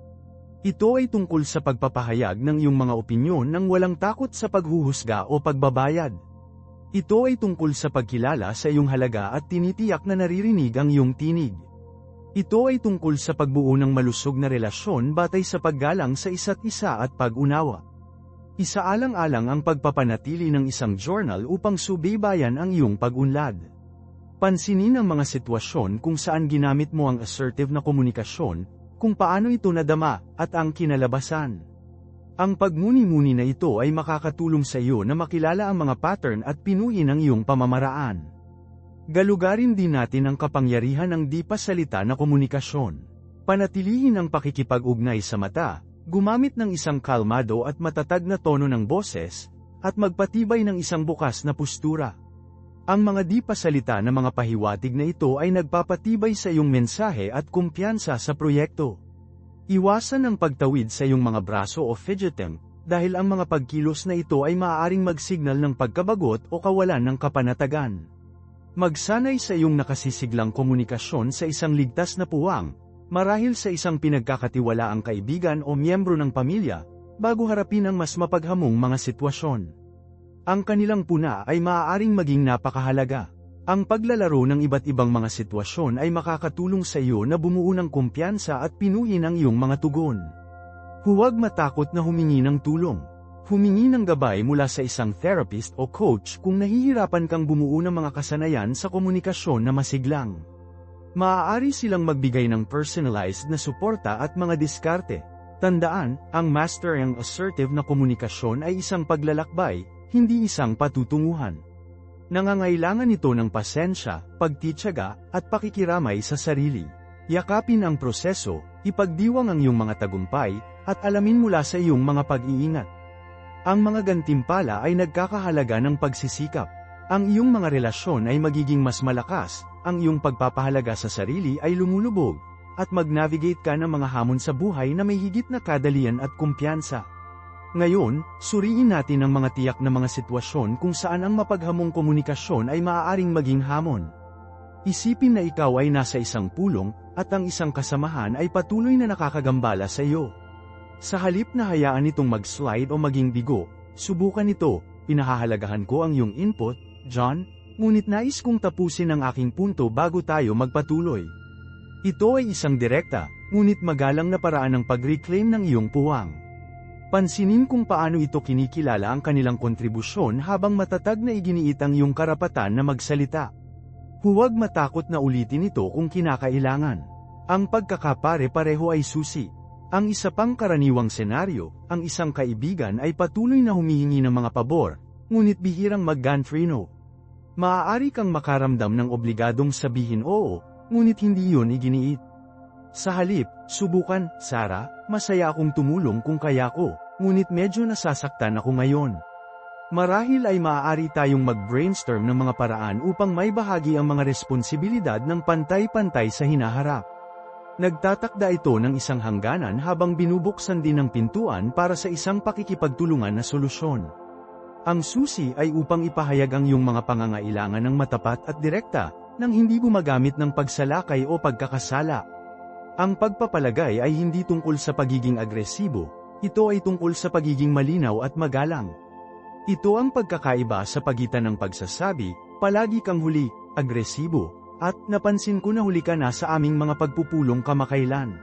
Ito ay tungkol sa pagpapahayag ng iyong mga opinyon nang walang takot sa paghuhusga o pagbabayad. Ito ay tungkol sa pagkilala sa iyong halaga at tinitiyak na naririnig ang iyong tinig. Ito ay tungkol sa pagbuo ng malusog na relasyon batay sa paggalang sa isa't isa at pag-unawa. Isaalang-alang ang pagpapanatili ng isang journal upang subaybayan ang iyong pag-unlad. Pansinin ang mga sitwasyon kung saan ginamit mo ang assertive na komunikasyon, kung paano ito nadama, at ang kinalabasan. Ang pagmuni-muni na ito ay makakatulong sa iyo na makilala ang mga pattern at pinuhin ang iyong pamamaraan. Galugarin din natin ang kapangyarihan ng di pasalita na komunikasyon. Panatilihin ang pakikipag-ugnay sa mata, gumamit ng isang kalmado at matatag na tono ng boses, at magpatibay ng isang bukas na postura. Ang mga di pasalita na mga pahiwatig na ito ay nagpapatibay sa iyong mensahe at kumpiyansa sa proyekto. Iwasan ang pagtawid sa iyong mga braso o fidgeting, dahil ang mga pagkilos na ito ay maaaring magsignal ng pagkabagot o kawalan ng kapanatagan. Magsanay sa iyong nakasisiglang komunikasyon sa isang ligtas na puwang, marahil sa isang pinagkakatiwalaang kaibigan o miyembro ng pamilya, bago harapin ang mas mapaghamong mga sitwasyon. Ang kanilang puna ay maaaring maging napakahalaga. Ang paglalaro ng iba't ibang mga sitwasyon ay makakatulong sa iyo na bumuo ng kumpiyansa at pinuhin ang iyong mga tugon. Huwag matakot na humingi ng tulong. Humingi ng gabay mula sa isang therapist o coach kung nahihirapan kang bumuo ng mga kasanayan sa komunikasyon na masiglang. Maaari silang magbigay ng personalized na suporta at mga diskarte. Tandaan, ang master ang assertive na komunikasyon ay isang paglalakbay, hindi isang patutunguhan. Nangangailangan ito ng pasensya, pagtitiyaga, at pakikiramay sa sarili. Yakapin ang proseso, ipagdiwang ang iyong mga tagumpay, at alamin mula sa iyong mga pag-iingat. Ang mga gantimpala ay nagkakahalaga ng pagsisikap. Ang iyong mga relasyon ay magiging mas malakas, ang iyong pagpapahalaga sa sarili ay lumulubog, at mag-navigate ka ng mga hamon sa buhay na may higit na kadalian at kumpiyansa. Ngayon, suriin natin ang mga tiyak na mga sitwasyon kung saan ang mapaghamong komunikasyon ay maaaring maging hamon. Isipin na ikaw ay nasa isang pulong, at ang isang kasamahan ay patuloy na nakakagambala sa iyo. Sa halip na hayaan itong mag-slide o maging bigo, subukan ito. Pinahahalagahan ko ang iyong input, John, ngunit nais kong tapusin ang aking punto bago tayo magpatuloy. Ito ay isang direkta, ngunit magalang na paraan ng pag-reclaim ng iyong puwang. Pansinin kung paano ito kinikilala ang kanilang kontribusyon habang matatag na iginiit ang iyong karapatan na magsalita. Huwag matakot na ulitin ito kung kinakailangan. Ang pagkakapare-pareho ay susi. Ang isa pang karaniwang senaryo, ang isang kaibigan ay patuloy na humihingi ng mga pabor, ngunit bihirang mag-ganfrino. Maaari kang makaramdam ng obligadong sabihin oo, ngunit hindi yun iginiit. Sa halip, subukan, Sarah, masaya akong tumulong kung kaya ko, ngunit medyo nasasaktan ako ngayon. Marahil ay maaari tayong mag-brainstorm ng mga paraan upang may bahagi ang mga responsibilidad ng pantay-pantay sa hinaharap. Nagtatakda ito ng isang hangganan habang binubuksan din ang pintuan para sa isang pakikipagtulungan na solusyon. Ang susi ay upang ipahayag ang iyong mga pangangailangan ng matapat at direkta, nang hindi gumagamit ng pagsalakay o pagkakasala. Ang pagpapalagay ay hindi tungkol sa pagiging agresibo, ito ay tungkol sa pagiging malinaw at magalang. Ito ang pagkakaiba sa pagitan ng pagsasabi, palagi kang huli, agresibo, at napansin ko na huli ka na sa aming mga pagpupulong kamakailan.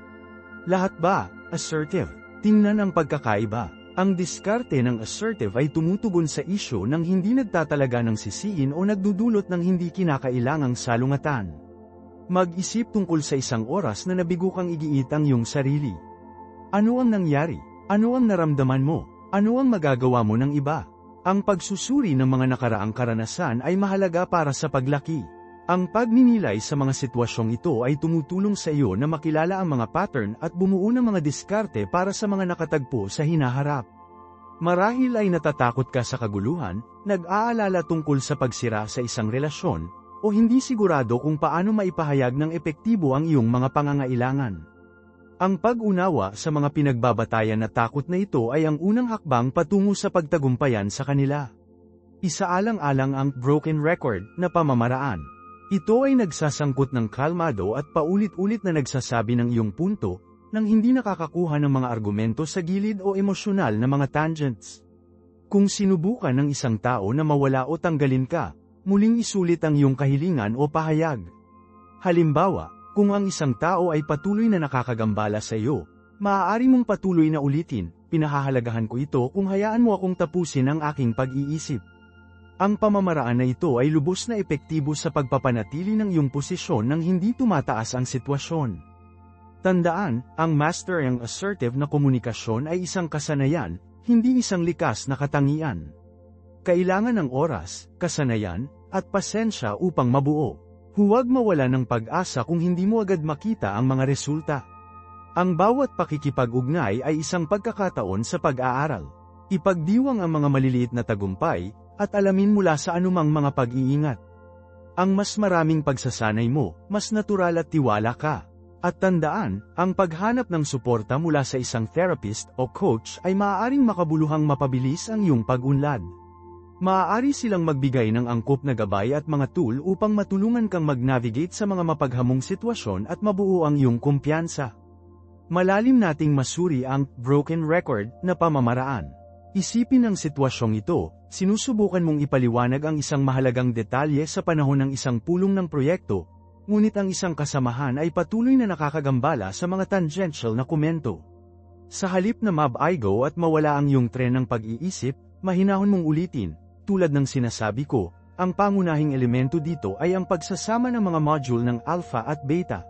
Lahat ba, assertive? Tingnan ang pagkakaiba. Ang diskarte ng assertive ay tumutugon sa isyu nang hindi nagtatalaga ng sisiin o nagdudulot ng hindi kinakailangang salungatan. Mag-isip tungkol sa isang oras na nabigo kang igiit ang iyong sarili. Ano ang nangyari? Ano ang naramdaman mo? Ano ang magagawa mo ng iba? Ang pagsusuri ng mga nakaraang karanasan ay mahalaga para sa paglaki. Ang pagninilay sa mga sitwasyong ito ay tumutulong sa iyo na makilala ang mga pattern at bumuo ng mga diskarte para sa mga nakatagpo sa hinaharap. Marahil ay natatakot ka sa kaguluhan, nag-aalala tungkol sa pagsira sa isang relasyon, o hindi sigurado kung paano maipahayag ng epektibo ang iyong mga pangangailangan. Ang pag-unawa sa mga pinagbabatayan na takot na ito ay ang unang hakbang patungo sa pagtagumpayan sa kanila. Isaalang-alang ang broken record na pamamaraan. Ito ay nagsasangkot ng kalmado at paulit-ulit na nagsasabi ng iyong punto, nang hindi nakakakuha ng mga argumento sa gilid o emosyonal na mga tangents. Kung sinubukan ng isang tao na mawala o tanggalin ka, muling isulit ang iyong kahilingan o pahayag. Halimbawa, kung ang isang tao ay patuloy na nakakagambala sa iyo, maaari mong patuloy na ulitin, pinahahalagahan ko ito kung hayaan mo akong tapusin ang aking pag-iisip. Ang pamamaraan na ito ay lubos na epektibo sa pagpapanatili ng iyong posisyon nang hindi tumataas ang sitwasyon. Tandaan, ang master ang assertive na komunikasyon ay isang kasanayan, hindi isang likas na katangian. Kailangan ng oras, kasanayan, at pasensya upang mabuo. Huwag mawala ng pag-asa kung hindi mo agad makita ang mga resulta. Ang bawat pakikipag-ugnay ay isang pagkakataon sa pag-aaral. Ipagdiwang ang mga maliliit na tagumpay, at alamin mula sa anumang mga pag-iingat. Ang mas maraming pagsasanay mo, mas natural at tiwala ka. At tandaan, ang paghanap ng suporta mula sa isang therapist o coach ay maaaring makabuluhang mapabilis ang iyong pag-unlad. Maaari silang magbigay ng angkop na gabay at mga tool upang matulungan kang mag-navigate sa mga mapaghamong sitwasyon at mabuo ang iyong kumpiyansa. Malalim nating masuri ang broken record na pamamaraan. Isipin ang sitwasyong ito, sinusubukan mong ipaliwanag ang isang mahalagang detalye sa panahon ng isang pulong ng proyekto, ngunit ang isang kasamahan ay patuloy na nakakagambala sa mga tangential na komento. Sa halip na mab-aigo at mawala ang iyong tren ng pag-iisip, mahinahon mong ulitin, tulad ng sinasabi ko, ang pangunahing elemento dito ay ang pagsasama ng mga module ng alpha at beta.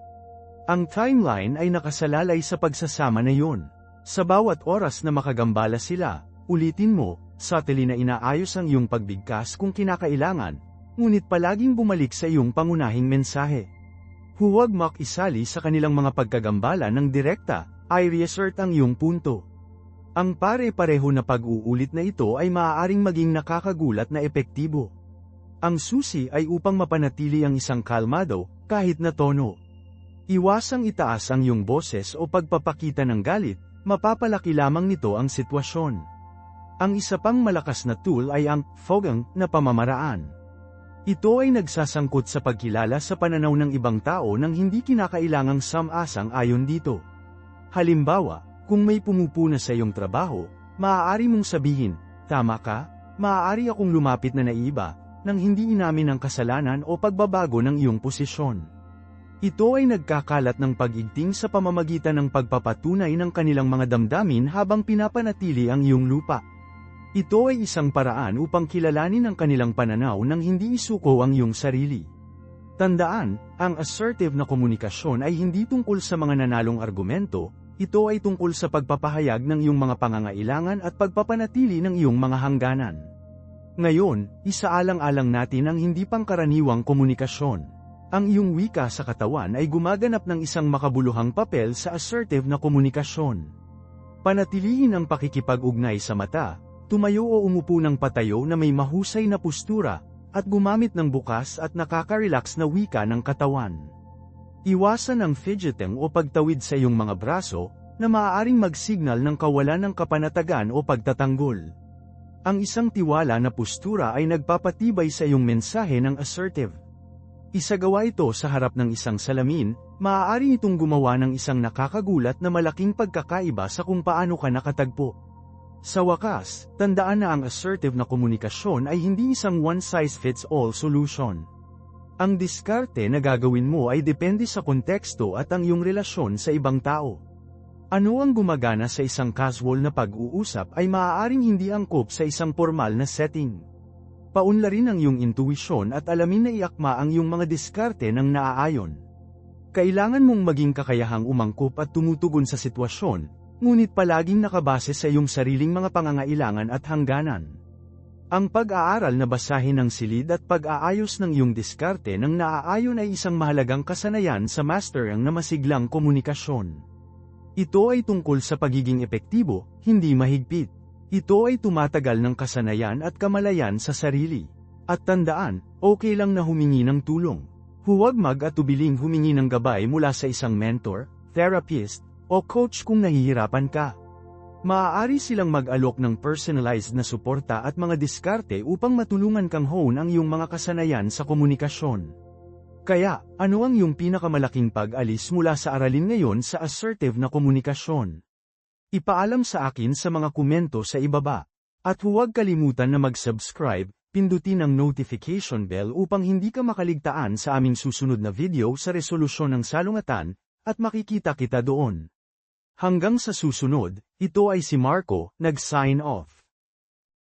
Ang timeline ay nakasalalay sa pagsasama na iyon. Sa bawat oras na makagambala sila, ulitin mo, subtly na inaayos ang iyong pagbigkas kung kinakailangan, ngunit palaging bumalik sa iyong pangunahing mensahe. Huwag makisali sa kanilang mga pagkagambala ng direkta, ay reassert ang iyong punto. Ang pare-pareho na pag-uulit na ito ay maaaring maging nakakagulat na epektibo. Ang susi ay upang mapanatili ang isang kalmado, kahit na tono. Iwasang itaas ang iyong boses o pagpapakita ng galit, mapapalaki lamang nito ang sitwasyon. Ang isa pang malakas na tool ay ang fogang na pamamaraan. Ito ay nagsasangkot sa pagkilala sa pananaw ng ibang tao nang hindi kinakailangang sam-asang ayon dito. Halimbawa, kung may pumupuna sa iyong trabaho, maaari mong sabihin, "Tama ka, maaari akong lumapit na naiba," nang hindi inamin ang kasalanan o pagbabago ng iyong posisyon. Ito ay nagkakalat ng pag-igting sa pamamagitan ng pagpapatunay ng kanilang mga damdamin habang pinapanatili ang iyong lupa. Ito ay isang paraan upang kilalanin ang kanilang pananaw nang hindi isuko ang iyong sarili. Tandaan, ang assertive na komunikasyon ay hindi tungkol sa mga nanalong argumento, ito ay tungkol sa pagpapahayag ng iyong mga pangangailangan at pagpapanatili ng iyong mga hangganan. Ngayon, isaalang-alang natin ang hindi pangkaraniwang komunikasyon. Ang iyong wika sa katawan ay gumaganap ng isang makabuluhang papel sa assertive na komunikasyon. Panatilihin ang pakikipag-ugnay sa mata, tumayo o umupo ng patayo na may mahusay na postura, at gumamit ng bukas at nakaka-relax na wika ng katawan. Iwasan ang fidgeting o pagtawid sa iyong mga braso, na maaaring mag-signal ng kawalan ng kapanatagan o pagtatanggol. Ang isang tiwala na postura ay nagpapatibay sa iyong mensahe ng assertive. Isagawa ito sa harap ng isang salamin, maaari itong gumawa ng isang nakakagulat na malaking pagkakaiba sa kung paano ka nakatagpo. Sa wakas, tandaan na ang assertive na komunikasyon ay hindi isang one-size-fits-all solution. Ang diskarte na gagawin mo ay depende sa konteksto at ang iyong relasyon sa ibang tao. Ano ang gumagana sa isang casual na pag-uusap ay maaaring hindi angkop sa isang formal na setting. Paunlarin ang iyong intuisyon at alamin na iakma ang iyong mga diskarte ng naaayon. Kailangan mong maging kakayahang umangkop at tumutugon sa sitwasyon, ngunit palaging nakabase sa iyong sariling mga pangangailangan at hangganan. Ang pag-aaral na basahin ng silid at pag-aayos ng iyong diskarte ng naaayon ay isang mahalagang kasanayan sa mastering na masiglang komunikasyon. Ito ay tungkol sa pagiging epektibo, hindi mahigpit. Ito ay tumatagal ng kasanayan at kamalayan sa sarili. At tandaan, okay lang na humingi ng tulong. Huwag mag-atubiling humingi ng gabay mula sa isang mentor, therapist, o coach kung nahihirapan ka. Maaari silang mag-alok ng personalized na suporta at mga diskarte upang matulungan kang hone ang iyong mga kasanayan sa komunikasyon. Kaya, ano ang iyong pinakamalaking pag-alis mula sa aralin ngayon sa assertive na komunikasyon? Ipaalam sa akin sa mga komento sa ibaba. At huwag kalimutan na mag-subscribe, pindutin ang notification bell upang hindi ka makaligtaan sa aming susunod na video sa resolusyon ng salungatan, at makikita kita doon. Hanggang sa susunod, ito ay si Marco, nag-sign off.